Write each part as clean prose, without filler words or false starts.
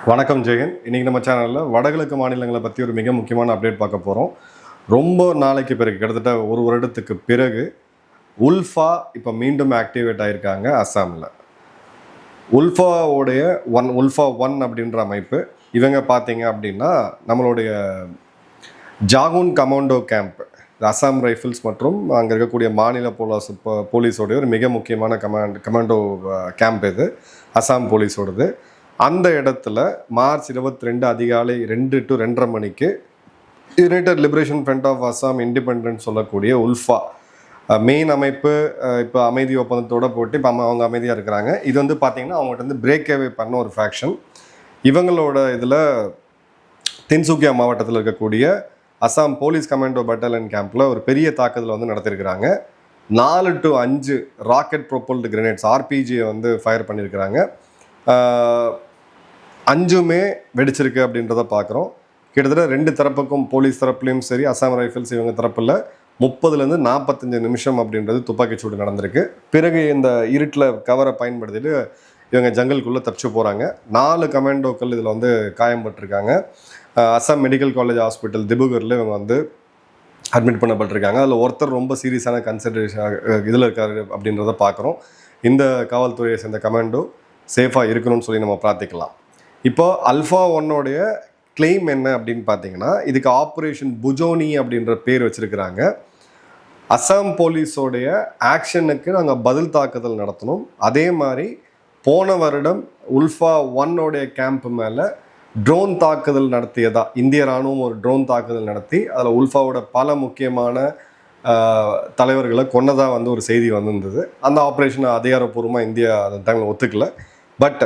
வணக்கம் ஜெயன். இன்றைக்கி நம்ம சேனலில் வடகிழக்கு மாநிலங்களை பற்றி ஒரு மிக முக்கியமான அப்டேட் பார்க்க போகிறோம். ரொம்ப நாளைக்கு பிறகு, கிட்டத்தட்ட ஒரு வருடத்துக்கு பிறகு உல்ஃபா இப்போ மீண்டும் ஆக்டிவேட் ஆகியிருக்காங்க அஸ்ஸாமில். உல்ஃபா ஒன் அப்படின்ற அமைப்பு இவங்க பார்த்தீங்க அப்படின்னா நம்மளுடைய ஜாகுன் கமாண்டோ கேம்ப், அஸ்ஸாம் ரைஃபிள்ஸ் மற்றும் அங்கே இருக்கக்கூடிய மாநில போலீஸோடைய ஒரு மிக முக்கியமான கமாண்டோ கேம்ப் இது அஸ்ஸாம் போலீஸோடது. அந்த இடத்துல மார்ச் 22 அதிகாலை 2 to 2:30 மணிக்கு united liberation front of Assam independence சொல்லக்கூடிய உல்ஃபா மெயின் அமைப்பு இப்போ அமைதி ஒப்பந்தத்தோடு போட்டு இப்போ அவங்க அமைதியாக இருக்கிறாங்க. இது வந்து பார்த்திங்கன்னா அவங்கள்ட்ட வந்து பிரேக் அவே பண்ண ஒரு ஃபேக்ஷன். இவங்களோட இதில் தின்சுக்கியா மாவட்டத்தில் இருக்கக்கூடிய அஸ்ஸாம் போலீஸ் கமாண்டோ பட்டாலியன் கேம்பில் ஒரு பெரிய தாக்குதல் வந்து நடத்திருக்கிறாங்க. 4 to 5 ராக்கெட் ப்ரொப்பல்டு கிரெனேட்ஸ் ஆர்பிஜியை வந்து ஃபயர் பண்ணியிருக்கிறாங்க. 5மே வெடிச்சிருக்கு அப்படின்றத பார்க்குறோம். கிட்டத்தட்ட 2 தரப்புக்கும், போலீஸ் தரப்புலையும் சரி அஸ்ஸாம் ரைஃபிள்ஸ் இவங்க தரப்பில் 30 to 45 நிமிஷம் அப்படின்றது துப்பாக்கிச்சூடு நடந்திருக்கு. பிறகு இந்த இருட்டில் கவரை பயன்படுத்திட்டு இவங்க ஜங்கலுக்குள்ளே தப்பிச்சு போகிறாங்க. 4 கமாண்டோக்கள் இதில் வந்து காயம்பட்டிருக்காங்க. அஸ்ஸாம் மெடிக்கல் காலேஜ் ஹாஸ்பிட்டல் திபுகரில் இவங்க வந்து அட்மிட் பண்ணப்பட்டிருக்காங்க. அதில் ஒருத்தர் ரொம்ப சீரியஸான கன்சிடரேஷன் இதில் இருக்காரு அப்படின்றத பார்க்குறோம். இந்த காவல்துறையை சேர்ந்த கமாண்டோ சேஃபாக இருக்கணும்னு சொல்லி நம்ம பிரார்த்திக்கலாம். இப்போ அல்ஃபா ஒன்னோடைய கிளைம் என்ன அப்படின்னு பார்த்தீங்கன்னா, இதுக்கு ஆப்ரேஷன் புஜோனி அப்படின்ற பேர் வச்சுருக்கிறாங்க. அஸ்ஸாம் போலீஸோடைய ஆக்ஷனுக்கு நாங்கள் பதில் தாக்குதல் நடத்தணும். அதே மாதிரி போன வருடம் உல்ஃபா ஒன்னோடைய கேம்ப் மேலே ட்ரோன் தாக்குதல் நடத்தியதா இந்திய இராணுவம் ஒரு ட்ரோன் தாக்குதல் நடத்தி அதில் உல்ஃபாவோட பல முக்கியமான தலைவர்களை கொன்னதாக வந்து ஒரு செய்தி வந்திருந்தது. அந்த ஆப்ரேஷனை அதிகாரப்பூர்வமாக இந்தியா அந்த டைமில் ஒத்துக்கல. பட்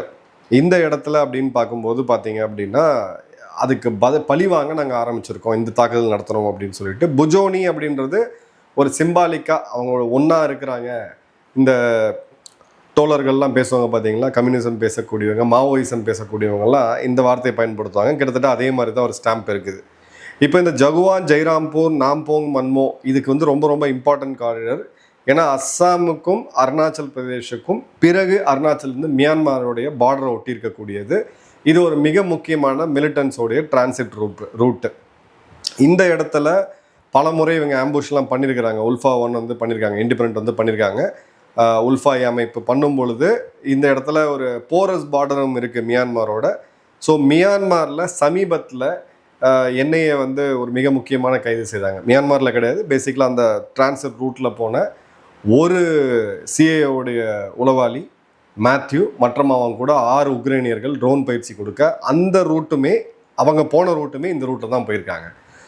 இந்த இடத்துல அப்படின்னு பார்க்கும்போது பார்த்தீங்க அப்படின்னா அதுக்கு பழி வாங்க நாங்கள் ஆரம்பிச்சிருக்கோம், இந்த தாக்குதல் நடத்துகிறோம் அப்படின்னு சொல்லிட்டு. புஜோனி அப்படின்றது ஒரு சிம்பாலிக்காக அவங்க ஒன்றா இருக்கிறாங்க. இந்த தோழர்கள்லாம் பேசுவாங்க பார்த்தீங்களா, கம்யூனிசம் பேசக்கூடியவங்க, மாவோயிசம் பேசக்கூடியவங்கலாம் இந்த வார்த்தையை பயன்படுத்துவாங்க. கிட்டத்தட்ட அதே மாதிரி தான் ஒரு ஸ்டாம்ப் இருக்குது. இப்போ இந்த ஜகுவான், ஜெய்ராம்பூர், நாம்போங், மன்மோ இதுக்கு வந்து ரொம்ப ரொம்ப இம்பார்ட்டன்ட் காரிடர். ஏன்னா அஸ்ஸாமுக்கும் அருணாச்சல் பிரதேஷுக்கும் பிறகு அருணாச்சல்லேருந்து மியான்மருடைய பார்டரை ஒட்டி இருக்கக்கூடியது. இது ஒரு மிக முக்கியமான மிலிட்டன்ஸோடைய டிரான்சிட் ரூட்டு. இந்த இடத்துல பல முறை இவங்க ஆம்புஷ்லாம் பண்ணியிருக்கிறாங்க. உல்ஃபா ஒன் வந்து பண்ணியிருக்காங்க, இண்டிபெண்டன்ட் வந்து பண்ணியிருக்காங்க. உல்ஃபா அமைப்பு பண்ணும் பொழுது இந்த இடத்துல ஒரு போரஸ் பார்டரும் இருக்குது மியான்மரோட. ஸோ மியான்மரில் சமீபத்தில் என்ஐஏ வந்து ஒரு மிக முக்கியமான கைது செய்தாங்க. மியான்மரில் கிடையாது, பேசிக்கலாக அந்த டிரான்சிட் ரூட்டில் போன ஒரு சிஏஓடைய உளவாளி மேத்யூ மற்றும் அவங்க கூட 6 உக்ரைனியர்கள் ட்ரோன் பயிற்சி கொடுக்க அந்த ரூட்டுமே அவங்க போன ரூட்டுமே இந்த ரூட்டில் தான் போயிருக்காங்க.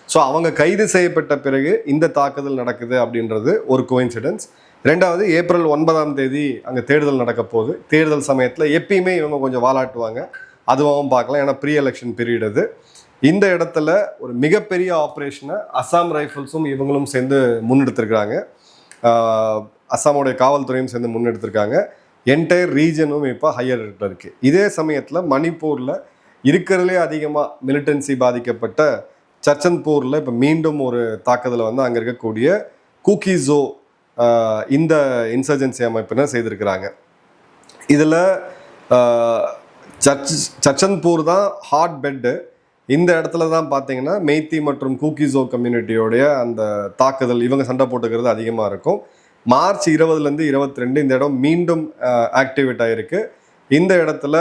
ஸோ அவங்க கைது செய்யப்பட்ட பிறகு இந்த தாக்குதல் நடக்குது அப்படின்றது ஒரு கோயின்சிடென்ஸ். 2வது ஏப்ரல் 9 அங்கே தேர்தல் நடக்க போகுது. தேர்தல் சமயத்தில் எப்பயுமே இவங்க கொஞ்சம் வாலாட்டுவாங்க, அதுவும் பார்க்கலாம். ஏன்னா ப்ரீ எலெக்ஷன் பீரியட் அது. இந்த இடத்துல ஒரு மிகப்பெரிய ஆப்ரேஷனை அஸ்ஸாம் ரைஃபிள்ஸும் இவங்களும் சேர்ந்து முன்னெடுத்திருக்கிறாங்க. அஸ்ஸாமோடைய காவல்துறையும் சேர்ந்து முன்னெடுத்திருக்காங்க. என்டையர் ரீஜனும் இப்போ ஹையர் அலர்ட்டில் இருக்குது. இதே சமயத்தில் மணிப்பூரில் இருக்கிறதுலே அதிகமாக மிலிட்டன்சி பாதிக்கப்பட்ட சர்ச்சன்பூரில் இப்போ மீண்டும் ஒரு தாக்குதலை வந்து அங்கே இருக்கக்கூடிய கூக்கிஸோ இந்த இன்சர்ஜென்சி அமைப்பினர் செய்திருக்கிறாங்க. இதில் சர்ச்சன்பூர் தான் ஹாட் பெட்டு. இந்த இடத்துல தான் பார்த்தீங்கன்னா மெய்த்தி மற்றும் கூக்கிஸோ கம்யூனிட்டியோடைய அந்த தாக்குதல் இவங்க சண்டை போட்டுக்கிறது அதிகமாக இருக்கும். மார்ச் 20 to 22 இந்த இடம் மீண்டும் ஆக்டிவேட் ஆகிருக்கு. இந்த இடத்துல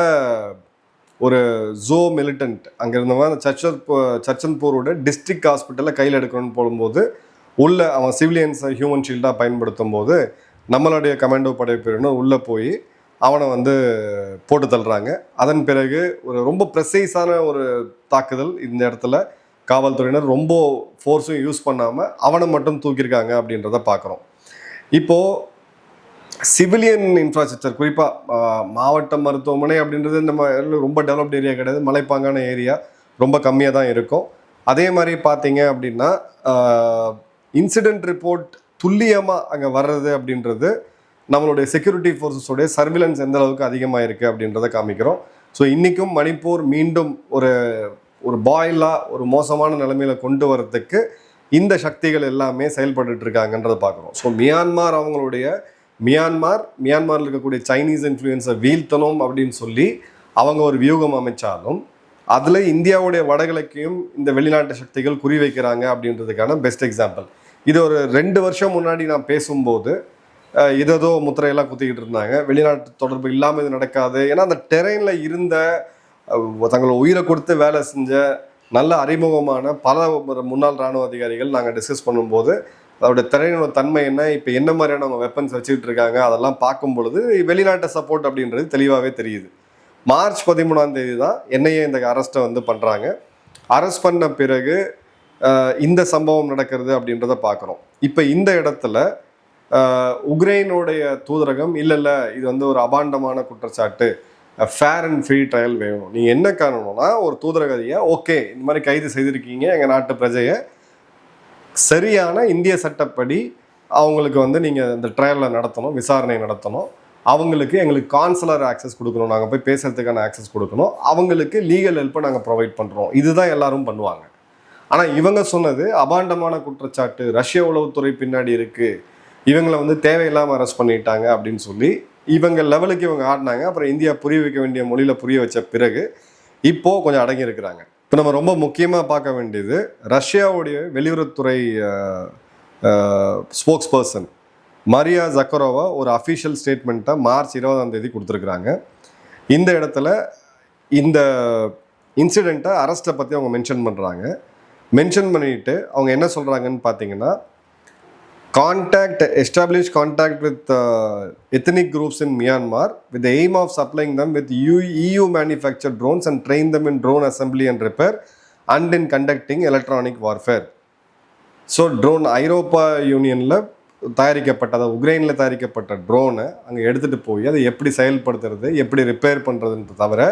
ஒரு ஜோ மிலிட்டன்ட் அங்கே இருந்தவங்க சர்ச்சன்பூரோட டிஸ்ட்ரிக்ட் ஹாஸ்பிட்டலில் கையில் எடுக்கணும்னு போகும்போது உள்ள அவன் சிவிலியன்ஸை ஹியூமன் ஷீல்டாக பயன்படுத்தும் போது நம்மளுடைய கமாண்டோ படைப்பிரிவினர் உள்ளே போய் அவனை வந்து போட்டு தள்ளுறாங்க. அதன் பிறகு ஒரு ரொம்ப ப்ரெசைஸான ஒரு தாக்குதல் இந்த இடத்துல காவல்துறையினர் ரொம்ப ஃபோர்ஸும் யூஸ் பண்ணாமல் அவனை மட்டும் தூக்கியிருக்காங்க அப்படின்றத பார்க்குறோம். இப்போது சிவிலியன் இன்ஃப்ராஸ்ட்ரக்சர் குறிப்பாக மாவட்ட மருத்துவமனை அப்படின்றது நம்ம ரொம்ப டெவலப்டு ஏரியா கிடையாது, மலைப்பாங்கான ஏரியா ரொம்ப கம்மியாக தான் இருக்கும். அதே மாதிரி பார்த்தீங்க அப்படின்னா இன்சிடென்ட் ரிப்போர்ட் துல்லியமாக அங்கே வர்றது அப்படின்றது நம்மளுடைய செக்யூரிட்டி ஃபோர்ஸஸோடைய சர்விலன்ஸ் எந்த அளவுக்கு அதிகமாக இருக்குது அப்படின்றத காமிக்கிறோம். ஸோ இன்றைக்கும் மணிப்பூர் மீண்டும் ஒரு பாயிலாக ஒரு மோசமான நிலைமையில் கொண்டு வரதுக்கு இந்த சக்திகள் எல்லாமே செயல்பட்டு இருக்காங்கன்றதை பார்க்குறோம். ஸோ மியான்மரில் இருக்கக்கூடிய சைனீஸ் இன்ஃப்ளூயன்ஸை வீழ்த்தணும் அப்படின்னு சொல்லி அவங்க ஒரு வியூகம் அமைச்சாலும் அதில் இந்தியாவுடைய வடகிழக்கையும் இந்த வெளிநாட்டு சக்திகள் குறிவைக்கிறாங்க அப்படின்றதுக்கான பெஸ்ட் எக்ஸாம்பிள். இது ஒரு 2 வருஷம் முன்னாடி நான் பேசும்போது இதோ முத்திரையெல்லாம் குத்திக்கிட்டு இருந்தாங்க, வெளிநாட்டு தொடர்பு இல்லாமல் இது நடக்காது. ஏன்னா அந்த டெரெயினில் இருந்த தங்களை உயிரை கொடுத்து வேலை செஞ்ச நல்ல அறிமுகமான பல முன்னாள் இராணுவ அதிகாரிகள் நாங்கள் டிஸ்கஸ் பண்ணும்போது அதோட டெரெயினோட தன்மை என்ன, இப்போ என்ன மாதிரியான அவங்க வெப்பன்ஸ் வச்சுக்கிட்டு இருக்காங்க, அதெல்லாம் பார்க்கும் பொழுது வெளிநாட்டு சப்போர்ட் அப்படின்றது தெளிவாகவே தெரியுது. மார்ச் 13ஆம் தேதி தான் என்ஐஏ இந்த அரெஸ்ட்டை வந்து பண்ணுறாங்க. அரெஸ்ட் பண்ண பிறகு இந்த சம்பவம் நடக்கிறது அப்படின்றத பார்க்குறோம். இப்போ இந்த இடத்துல உக்ரைனுடைய தூதரகம் இல்லை இது வந்து ஒரு அபாண்டமான குற்றச்சாட்டு, ஃபேர் அண்ட் ஃப்ரீ ட்ரையல் வேணும். நீங்கள் என்ன காரணம்னா ஒரு தூதரகதியை ஓகே இந்த மாதிரி கைது செய்திருக்கீங்க, எங்கள் நாட்டு பிரஜையை சரியான இந்திய சட்டப்படி அவங்களுக்கு வந்து நீங்கள் இந்த ட்ரையலில் நடத்தணும், விசாரணை நடத்தணும், அவங்களுக்கு எங்களுக்கு கான்சுலர் ஆக்சஸ் கொடுக்கணும், நாங்கள் போய் பேசுறதுக்கான ஆக்சஸ் கொடுக்கணும், அவங்களுக்கு லீகல் ஹெல்ப்பை நாங்கள் ப்ரொவைட் பண்ணுறோம். இதுதான் எல்லாரும் பண்ணுவாங்க. ஆனால் இவங்க சொன்னது அபாண்டமான குற்றச்சாட்டு, ரஷ்ய உளவுத்துறை பின்னாடி இருக்குது, இவங்களை வந்து தேவையில்லாமல் அரெஸ்ட் பண்ணிட்டாங்க அப்படின்னு சொல்லி இவங்க லெவலுக்கு இவங்க ஆடினாங்க. அப்புறம் இந்தியா புரிய வைக்க வேண்டிய மொழியில் புரிய வச்ச பிறகு இப்போது கொஞ்சம் அடங்கி இருக்கிறாங்க. இப்போ நம்ம ரொம்ப முக்கியமாக பார்க்க வேண்டியது ரஷ்யாவுடைய வெளியுறவுத்துறை ஸ்போக்ஸ் பர்சன் மரியா ஜக்கரோவா ஒரு அஃபிஷியல் ஸ்டேட்மெண்ட்டை மார்ச் 20ஆம் தேதி கொடுத்துருக்குறாங்க. இந்த இடத்துல இந்த இன்சிடெண்ட்டை அரெஸ்ட்டை பற்றி அவங்க மென்ஷன் பண்ணுறாங்க. மென்ஷன் பண்ணிட்டு அவங்க என்ன சொல்கிறாங்கன்னு பார்த்தீங்கன்னா, establish contact with ethnic groups in Myanmar with the aim of supplying them with EU manufactured drones and train them in drone assembly and repair and in conducting electronic warfare. So drone ஐரோப்பா யூனியனில் தயாரிக்கப்பட்ட, உக்ரைனில் தயாரிக்கப்பட்ட ட்ரோனை அங்கே எடுத்துகிட்டு போய் அதை எப்படி செயல்படுத்துறது, எப்படி ரிப்பேர் பண்ணுறதுன்ற தவிர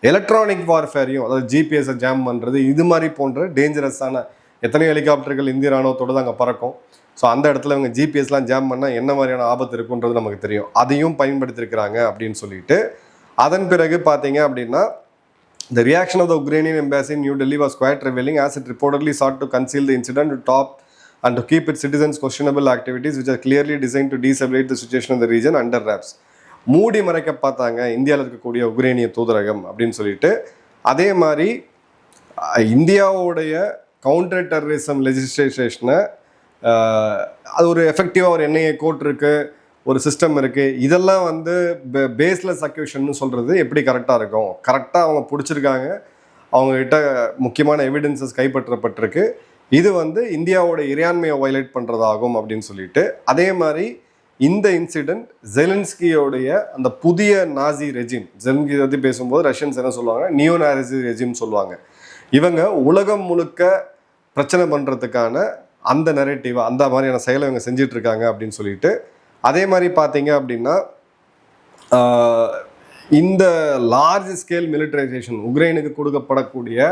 எலக்ட்ரானிக் வார்ஃபேரையும், அதாவது ஜிபிஎஸை ஜாம் பண்ணுறது, இது மாதிரி போன்ற டேஞ்சரஸான எத்தனை ஹெலிகாப்டர்கள் இந்திய ராணுவத்தோடு தான் அங்கே பறக்கும். ஸோ அந்த இடத்துல இவங்க ஜிபிஎஸ்லாம் ஜாம் பண்ணால் என்ன மாதிரியான ஆபத்து இருக்குன்றது நமக்கு தெரியும். அதையும் பயன்படுத்தியிருக்கிறாங்க அப்படின்னு சொல்லிட்டு அதன் பிறகு பார்த்தீங்க அப்படின்னா, the reaction of the Ukrainian embassy in New Delhi was quite revealing, as it reportedly sought to conceal the incident to top and to keep its citizens' questionable activities which are clearly designed to destabilize the situation in the region under wraps. மூடி மறைக்க பார்த்தாங்க இந்தியாவில் இருக்கக்கூடிய உக்ரைனிய தூதரகம் அப்படின்னு சொல்லிட்டு. அதே மாதிரி இந்தியாவுடைய கவுண்டர் டெரரிசம் லெஜிஸ்லேஷனை அது ஒரு எஃபெக்டிவாக ஒரு என்ஐஏ கோர்ட் இருக்குது, ஒரு சிஸ்டம் இருக்குது, இதெல்லாம் வந்து பேஸ்லெஸ் அக்யூஷன் சொல்கிறது எப்படி கரெக்டாக இருக்கும்? கரெக்டாக அவங்க பிடிச்சிருக்காங்க, அவங்ககிட்ட முக்கியமான எவிடன்சஸ் கைப்பற்றப்பட்டிருக்கு, இது வந்து இந்தியாவோட இறையாண்மையை வயலேட் பண்ணுறதாகும் அப்படின்னு சொல்லிட்டு. அதே மாதிரி இந்த இன்சிடெண்ட் ஜெலன்ஸ்கியோடைய அந்த புதிய நாசி ரெஜிம், ஜெலன்ஸ்கி பற்றி பேசும்போது ரஷ்யன்ஸ் என்ன சொல்லுவாங்க, நியோ நாசி ரெஜிம் சொல்லுவாங்க. இவங்க உலகம் முழுக்க பிரச்சனை பண்ணுறதுக்கான அந்த நெரேட்டிவ், அந்த மாதிரியான செயலை இவங்க செஞ்சிட்ருக்காங்க அப்படின்னு சொல்லிட்டு. அதே மாதிரி பார்த்தீங்க அப்படின்னா, இந்த லார்ஜ் ஸ்கேல் மிலிட்டரைசேஷன், உக்ரைனுக்கு கொடுக்கப்படக்கூடிய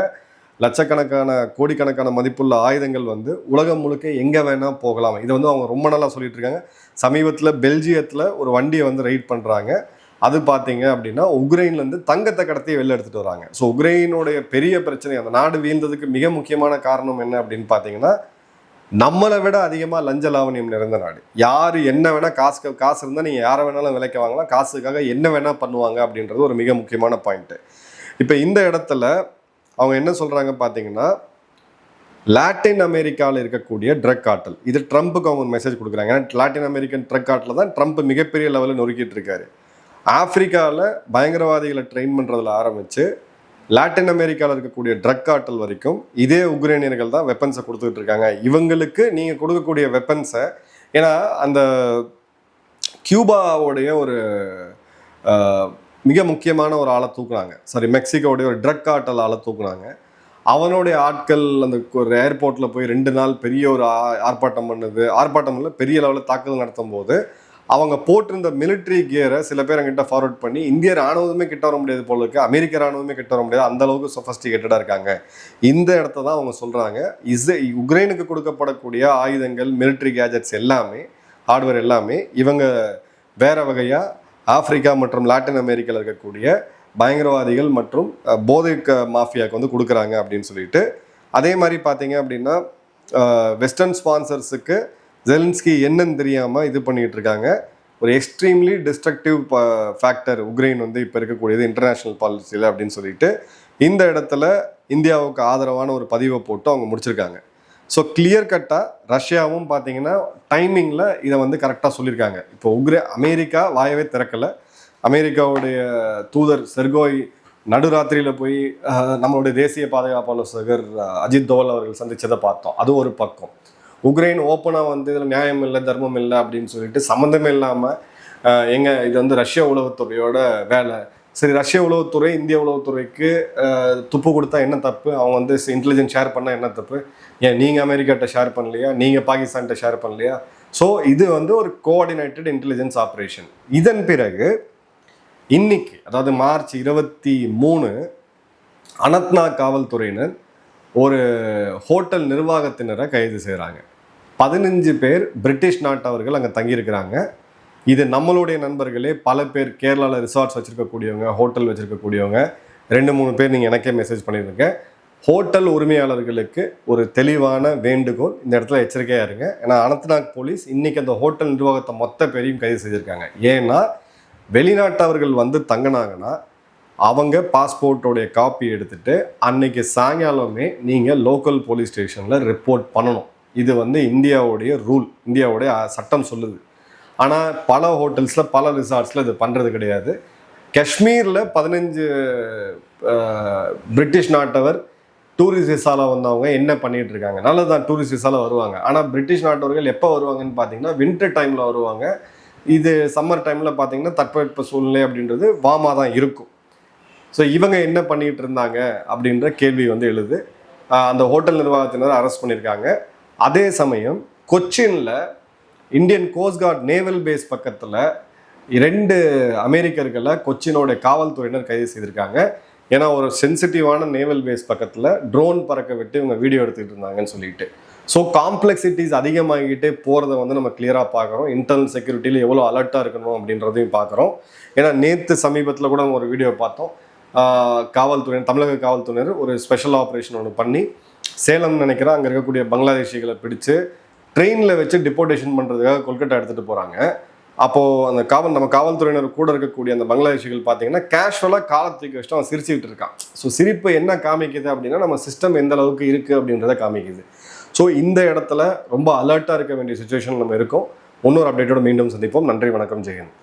லட்சக்கணக்கான கோடிக்கணக்கான மதிப்புள்ள ஆயுதங்கள் வந்து உலகம் முழுக்க எங்கே வேணால் போகலாம். இதை வந்து அவங்க ரொம்ப நாளாக சொல்லிட்டு இருக்காங்க. சமீபத்தில் பெல்ஜியத்தில் ஒரு வண்டியை வந்து ரைட் பண்ணுறாங்க. அது பார்த்தீங்க அப்படின்னா உக்ரைன்லேருந்து தங்கத்தை கடத்தி வெளில எடுத்துகிட்டு வராங்க. ஸோ உக்ரைனுடைய பெரிய பிரச்சனை, அந்த நாடு வீழ்ந்ததுக்கு மிக முக்கியமான காரணம் என்ன அப்படின்னு பார்த்தீங்கன்னா, நம்மளை விட அதிகமாக லஞ்ச லாவணியம் நிறைந்த நாடு. யார் என்ன வேணால் காசு இருந்தால் நீங்கள் யாரை வேணாலும் விலைக்கு வாங்கலாம், காசுக்காக என்ன வேணால் பண்ணுவாங்க அப்படின்றது ஒரு மிக முக்கியமான பாயிண்ட்டு. இப்போ இந்த இடத்துல அவங்க என்ன சொல்கிறாங்க பார்த்தீங்கன்னா, லாட்டின் அமெரிக்காவில் இருக்கக்கூடிய ட்ரக் கார்ட்டல், இது ட்ரம்ப்புக்கு அவங்க மெசேஜ் கொடுக்குறாங்க. ஏன்னா லாட்டின் அமெரிக்கன் ட்ரக் கார்ட்டலில் தான் ட்ரம்ப் மிகப்பெரிய லெவலில் நொறுக்கிட்டு இருக்காரு. ஆப்பிரிக்காவில் பயங்கரவாதிகளை ட்ரெயின் பண்ணுறதுல ஆரம்பித்து லாட்டின் அமெரிக்காவில் இருக்கக்கூடிய ட்ரக் கார்ட்டல் வரைக்கும் இதே உக்ரைனியர்கள் தான் வெப்பன்ஸை கொடுத்துக்கிட்டு இருக்காங்க. இவங்களுக்கு நீங்கள் கொடுக்கக்கூடிய வெப்பன்ஸை, ஏன்னா அந்த கியூபாவுடைய ஒரு மிக முக்கியமான ஒரு ஆளை தூக்குனாங்க, மெக்சிகோடைய ஒரு ட்ரக் கார்ட்டல் ஆளை தூக்குனாங்க. அவனுடைய ஆட்கள் அந்த ஒரு ஏர்போர்ட்டில் போய் 2 நாள் பெரிய ஒரு ஆர்ப்பாட்டம் இல்லை, பெரிய லெவலில் தாக்குதல் நடத்தும் போது அவங்க போட்டிருந்த மிலிட்ரி கியரை சில பேர் அங்கிட்ட ஃபார்வர்ட் பண்ணி இந்திய ராணுவமே கிட்ட வர முடியாது போல இருக்கு, அமெரிக்க ராணுவமே கிட்ட வர முடியாது, அந்த அளவுக்கு சொஃபஸ்டிகேட்டடாக இருக்காங்க. இந்த இடத்த தான் அவங்க சொல்கிறாங்க, உக்ரைனுக்கு கொடுக்கப்படக்கூடிய ஆயுதங்கள், மிலிட்ரி கேஜெட்ஸ் எல்லாமே, ஹார்ட்வேர் எல்லாமே இவங்க வேற வகையாக ஆப்பிரிக்கா மற்றும் லாட்டின் அமெரிக்காவில் இருக்கக்கூடிய பயங்கரவாதிகள் மற்றும் போதை மாஃபியாவுக்கு வந்து கொடுக்குறாங்க அப்படின்னு சொல்லிட்டு. அதே மாதிரி பார்த்தீங்க அப்படின்னா, வெஸ்டர்ன் ஸ்பான்சர்ஸுக்கு ஜெலன்ஸ்கி என்னன்னு தெரியாமல் இது பண்ணிகிட்டு இருக்காங்க. ஒரு எக்ஸ்ட்ரீம்லி டிஸ்ட்ரக்டிவ் ஃபேக்டர் உக்ரைன் வந்து இப்போ இருக்கக்கூடியது இன்டர்நேஷ்னல் பாலிசியில் அப்படின்னு சொல்லிட்டு இந்த இடத்துல இந்தியாவுக்கு ஆதரவான ஒரு பதிவை போட்டு அவங்க முடிச்சிருக்காங்க. ஸோ கிளியர் கட்டாக ரஷ்யாவும் பார்த்தீங்கன்னா டைமிங்கில் இதை வந்து கரெக்டாக சொல்லியிருக்காங்க. இப்போ அமெரிக்கா வாயவே திறக்கலை. அமெரிக்காவுடைய தூதர் செர்கோய் நடுராத்திரியில் போய் நம்மளுடைய தேசிய பாதுகாப்பு ஆலோசகர் அஜித் தோவல் அவர்கள் சந்திச்சதை பார்த்தோம். அது ஒரு பக்கம். உக்ரைன் ஓப்பனாக வந்து இதில் நியாயம் இல்லை, தர்மம் இல்லை அப்படின்னு சொல்லிட்டு சம்மந்தமே இல்லாமல் இது வந்து ரஷ்ய உளவுத்துறையோட வேலை. சரி, ரஷ்ய உளவுத்துறை இந்திய உளவுத்துறைக்கு துப்பு கொடுத்தா என்ன தப்பு? அவங்க வந்து இன்டெலிஜென்ஸ் ஷேர் பண்ணால் என்ன தப்பு? ஏன் நீங்கள் அமெரிக்காட்ட ஷேர் பண்ணலையா? நீங்கள் பாகிஸ்தான்கிட்ட ஷேர் பண்ணலையா? ஸோ இது வந்து ஒரு கோஆர்டினேட்டட் இன்டெலிஜென்ஸ் ஆப்ரேஷன். இதன் பிறகு இன்னைக்கு, அதாவது மார்ச் 23, அனந்த்நாக் காவல்துறையினர் ஒரு ஹோட்டல் நிர்வாகத்தினரை கைது செய்கிறாங்க. 15 பேர் பிரிட்டிஷ் நாட்டவர்கள் அங்கே தங்கியிருக்கிறாங்க. இது நம்மளுடைய நண்பர்களே பல பேர் கேரளாவில் ரிசார்ட்ஸ் வச்சுருக்கக்கூடியவங்க, ஹோட்டல் வச்சுருக்கக்கூடியவங்க 2-3 பேர் நீங்கள் எனக்கே மெசேஜ் பண்ணியிருக்கீங்க. ஹோட்டல் உரிமையாளர்களுக்கு ஒரு தெளிவான வேண்டுகோள், இந்த இடத்துல எச்சரிக்கையாக இருங்க. ஏன்னா அனந்த்நாக் போலீஸ் இன்றைக்கி அந்த ஹோட்டல் நிர்வாகத்தை மொத்த பேரையும் கைது செய்திருக்காங்க. ஏன்னா வெளிநாட்டவர்கள் வந்து தங்கினாங்கன்னா அவங்க பாஸ்போர்ட்டோடைய காப்பி எடுத்துகிட்டு அன்னைக்கு சாயங்காலமே நீங்கள் லோக்கல் போலீஸ் ஸ்டேஷனில் ரிப்போர்ட் பண்ணணும். இது வந்து இந்தியாவுடைய ரூல், இந்தியாவுடைய சட்டம் சொல்லுது. ஆனால் பல ஹோட்டல்ஸில் பல ரிசார்ட்ஸில் இது பண்ணுறது கிடையாது. காஷ்மீரில் 15 பிரிட்டிஷ் நாட்டவர் டூரிஸ்ட் விசாவில் வந்தவங்க என்ன பண்ணிகிட்டு இருக்காங்க? நல்லதான், டூரிஸ்ட் விசாவில் வருவாங்க. ஆனால் பிரிட்டிஷ் நாட்டவர்கள் எப்போ வருவாங்கன்னு பார்த்தீங்கன்னா வின்டர் டைமில் வருவாங்க. இது சம்மர் டைமில் பார்த்தீங்கன்னா தட்பவெட்ப சூழ்நிலை அப்படின்றது வாமாக தான் இருக்கும். ஸோ இவங்க என்ன பண்ணிகிட்டு இருந்தாங்க அப்படின்ற கேள்வி வந்து எழுது. அந்த ஹோட்டல் நிர்வாகத்தினர் அரெஸ்ட் பண்ணியிருக்காங்க. அதே சமயம் கொச்சினில் Indian coast guard naval base பக்கத்தில் 2 அமெரிக்கர்களை கொச்சினோட காவல்துறையினர் கைது செய்திருக்காங்க. ஏன்னா ஒரு சென்சிட்டிவான நேவல் பேஸ் பக்கத்தில் ட்ரோன் பறக்க விட்டு இவங்க வீடியோ எடுத்துக்கிட்டு இருந்தாங்கன்னு சொல்லிட்டு. ஸோ காம்ப்ளெக்சிட்டிஸ் அதிகமாகிக்கிட்டே போகிறத வந்து நம்ம கிளியராக பார்க்குறோம். இன்டர்னல் செக்யூரிட்டியில் எவ்வளோ அலர்ட்டாக இருக்கணும் அப்படின்றதையும் பார்க்குறோம். ஏன்னா நேற்று சமீபத்தில் கூட ஒரு வீடியோ பார்த்தோம். காவல்துறை, தமிழக காவல்துறையினர் ஒரு ஸ்பெஷல் ஆப்ரேஷன் ஒன்று பண்ணி சேலம் நினைக்கிறேன் அங்கே இருக்கக்கூடிய பங்களாதேஷிகளை பிடிச்சு ட்ரெயினில் வச்சு டிப்போர்டேஷன் பண்ணுறதுக்காக கொல்கட்டா எடுத்துகிட்டு போகிறாங்க. அப்போது அந்த நம்ம காவல்துறையினர் கூட இருக்கக்கூடிய அந்த பங்களாதேஷிகள் பார்த்தீங்கன்னா கேஷுவலாக காலத்துக்கு வச்சுட்டு அவன் சிரிச்சுக்கிட்டு இருக்கான். ஸோ சிரிப்பு என்ன காமிக்குது அப்படின்னா நம்ம சிஸ்டம் எந்த அளவுக்கு இருக்குது அப்படின்றத காமிக்குது. ஸோ இந்த இடத்துல ரொம்ப அலர்ட்டாக இருக்க வேண்டிய சுச்சுவேஷன் நம்ம இருக்கோம். இன்னொரு அப்டேட்டோட மீண்டும் சந்திப்போம். நன்றி, வணக்கம், ஜெயஹிந்த்.